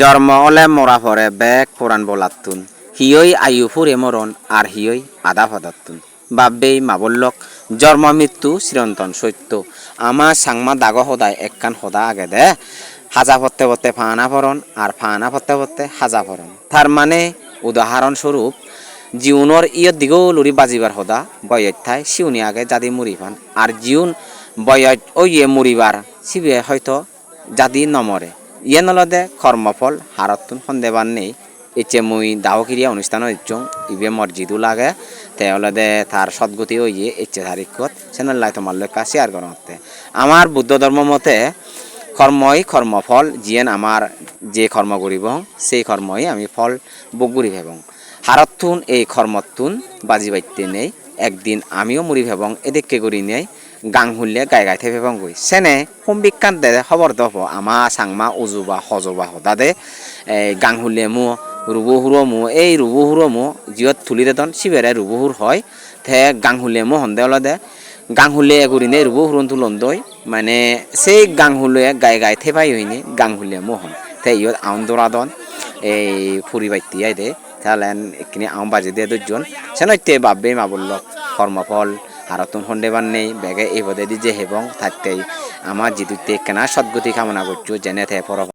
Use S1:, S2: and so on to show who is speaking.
S1: জন্ম হলে মরা পরে বেগ পুরাণ বলাতুন হিয়ই আয়ু ফুরে মরণ আর হিয়ই আদা ফদাতুন বাব্বেই মাবল্লক জন্ম মৃত্যু চিরন্তন সত্য আমার সাংমা দাগ সদায় একখান সদা আগে দে হাজা পড়তে পড়তে ফানা পরণ আর ফানা পড়তে পড়তে হাজা পরণ তার মানে উদাহরণস্বরূপ জিউনর ইয়ত দিগও লুরি বাজিবার সদা বয়ত থাই শিউনি আগে যাদি মুড়ি ফান আর জিউন বয়ত ও ইয়ে মুড়িবার সিবে হয়তো যাদি নমরে ইয়ে নলদে কর্মফল হারতুন সন্দেহবান নেই ইচ্ছে মুই দাহকিরিয়া অনুষ্ঠান ইচ্ছং ইবে মসজিদও লাগে তেহলে তার সদ্গতি ইয়ে ইচ্ছে তারিখত সেনল্লাই তোমার লেখা শেয়ার করতে আমার বুদ্ধ ধর্ম মতে কর্মই কর্মফল জিয়েন আমার যে কর্ম করিব সেই কর্মই আমি ফল ভোগ করি ভেবং হারতুন এই কর্মতুন বাজি বাইতে নেই একদিন আমিও মুড়ি ভেবং এদিকে করি নেই গাং হুললে গাই গাইতে ভেবং গই সেনে হোম বিজ্ঞান দে খবর দব আমা সাংমা উজুবা হজবা হদা দে গাং হুললে মু রুবু হুরো মু এই রুবু হুরো মু জিয়ত তুলি দেতন সিবেরে রুবু হুর হয় থে গাং হুললে মু হন্দে দে গাং হুলে করি নে রুবু হুরন তুলন দই মানে সেই গাং হুলে গাই গাই থেপাই হইনি গাং হুলে মু হন থে ইয়ত আউন দৌড়াদন এই ফুরি বাইতি আই দে তাহলে এখানে আম বাজে দিয়ে দুজন সেনইতে বাব্বে মা বলল কর্মফল হারতুন সন্দেহবান নেই বেগে এই পদে দি যে হেবং থাকতেই আমার জিতুতে কেনা সদ্গতি কামনা করছো জেনে থে পর